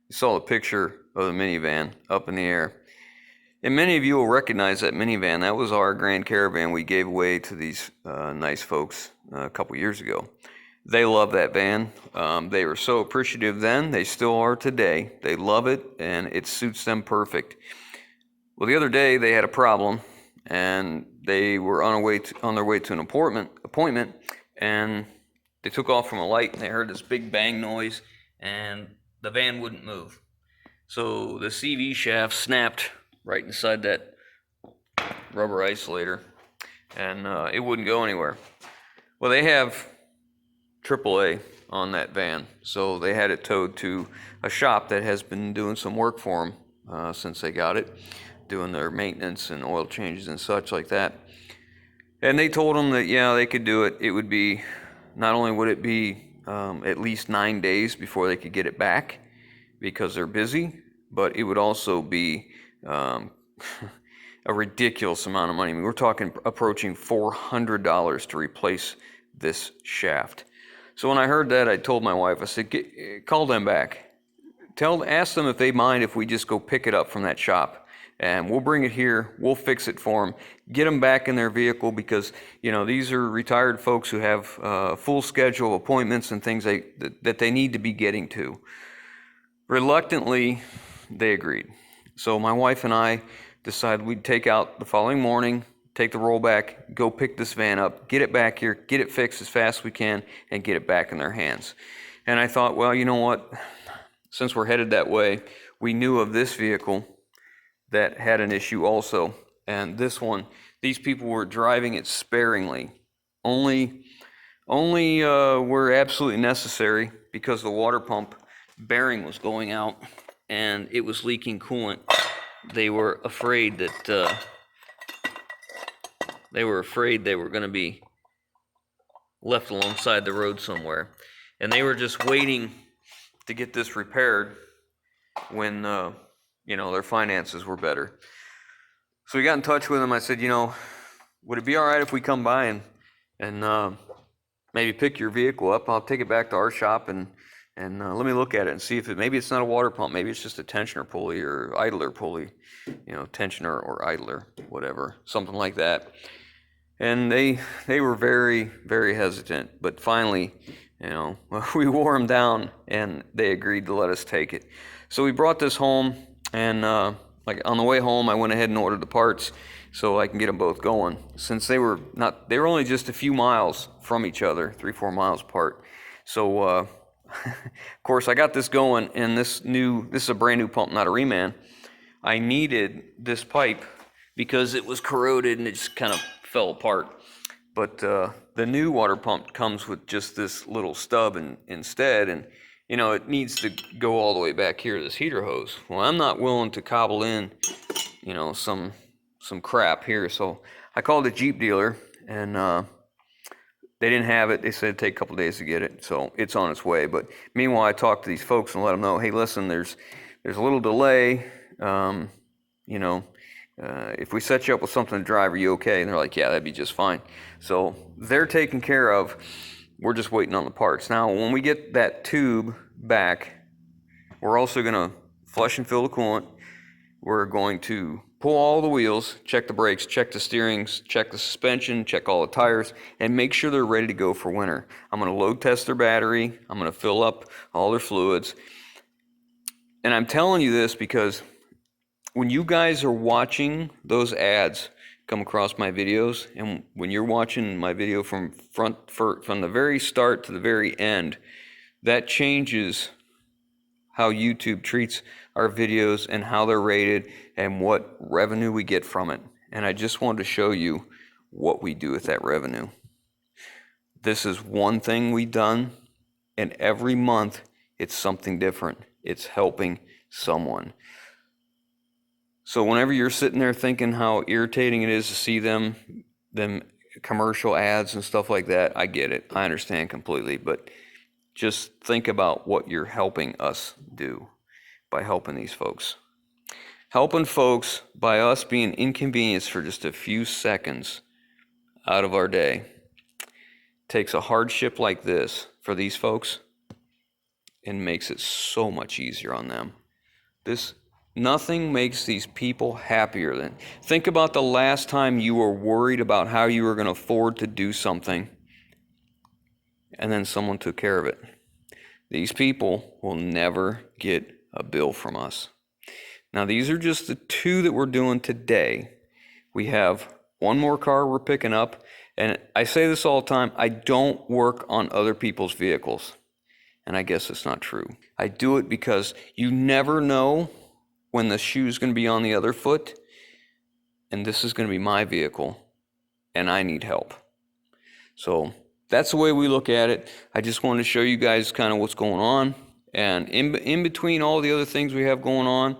You saw the picture of the minivan up in the air. And many of you will recognize that minivan. That was our Grand Caravan we gave away to these nice folks a couple years ago. They love that van. They were so appreciative then. They still are today. They love it, and it suits them perfect. Well, the other day they had a problem, and they were on their way to an appointment, and they took off from a light, and they heard this big bang noise, and the van wouldn't move. So the CV shaft snapped right inside that rubber isolator, and it wouldn't go anywhere. Well, they have AAA on that van, so they had it towed to a shop that has been doing some work for them since they got it, doing their maintenance and oil changes and such like that. And they told them that, yeah, they could do it. It would be, not only would it be at least 9 days before they could get it back because they're busy, but it would also be a ridiculous amount of money. I mean, we're talking approaching $400 to replace this shaft. So when I heard that, I told my wife, I said, call them back. Ask them if they mind if we just go pick it up from that shop, and we'll bring it here, we'll fix it for them, get them back in their vehicle, because, you know, these are retired folks who have a full schedule of appointments and things that they need to be getting to. Reluctantly, they agreed. So my wife and I decided we'd take out the following morning, take the rollback, go pick this van up, get it back here, get it fixed as fast as we can, and get it back in their hands. And I thought, well, you know what? Since we're headed that way, we knew of this vehicle that had an issue also. And this one, these people were driving it sparingly. Only were absolutely necessary, because the water pump bearing was going out and it was leaking coolant. They were afraid that they were going to be left alongside the road somewhere, and they were just waiting to get this repaired when their finances were better. So we got in touch with them. I said, would it be all right if we come by and maybe pick your vehicle up? I'll take it back to our shop and let me look at it and see if maybe it's not a water pump, maybe it's just a tensioner pulley or idler pulley, tensioner or idler, whatever, something like that. And they were very, very hesitant, but finally, we wore them down and they agreed to let us take it. So we brought this home, and on the way home, I went ahead and ordered the parts so I can get them both going. Since they were only just a few miles from each other, 3-4 miles apart. So of course, I got this going, and this is a brand new pump, not a reman. I needed this pipe because it was corroded and it just kind of fell apart. But the new water pump comes with just this little stub instead, and it needs to go all the way back here to this heater hose. Well, I'm not willing to cobble in, some crap here. So I called a Jeep dealer, and they didn't have it. They said it'd take a couple days to get it, so it's on its way. But meanwhile, I talked to these folks and let them know, hey, listen, there's a little delay. If we set you up with something to drive, are you okay? And they're like, yeah, that'd be just fine. So they're taken care of. We're just waiting on the parts. Now, when we get that tube back, we're also going to flush and fill the coolant. We're going to pull all the wheels, check the brakes, check the steerings, check the suspension, check all the tires, and make sure they're ready to go for winter. I'm going to load test their battery. I'm going to fill up all their fluids. And I'm telling you this because when you guys are watching those ads come across my videos, and when you're watching my video from the very start to the very end, that changes how YouTube treats our videos and how they're rated and what revenue we get from it. And I just wanted to show you what we do with that revenue. This is one thing we've done, and every month it's something different. It's helping someone. So whenever you're sitting there thinking how irritating it is to see them commercial ads and stuff like that, I get it. I understand completely. But just think about what you're helping us do by helping these folks. Helping folks by us being inconvenienced for just a few seconds out of our day takes a hardship like this for these folks and makes it so much easier on them. Nothing makes these people happier than, think about the last time you were worried about how you were going to afford to do something, and then someone took care of it. These people will never get a bill from us. Now, these are just the two that we're doing today. We have one more car we're picking up, and I say this all the time, I don't work on other people's vehicles. And I guess it's not true. I do it because you never know when the shoe's going to be on the other foot, and this is going to be my vehicle, and I need help. So that's the way we look at it. I just wanted to show you guys kind of what's going on. And in between all the other things we have going on,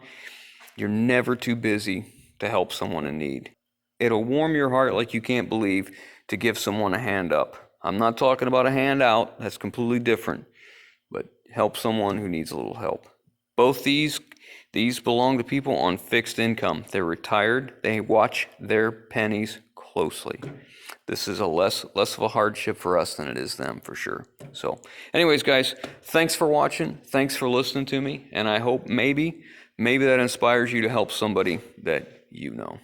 you're never too busy to help someone in need. It'll warm your heart like you can't believe to give someone a hand up. I'm not talking about a hand out. That's completely different. But help someone who needs a little help. Both these belong to people on fixed income. They're retired. They watch their pennies closely. This is less of a hardship for us than it is them, for sure. So anyways, guys, thanks for watching. Thanks for listening to me. And I hope maybe that inspires you to help somebody that you know.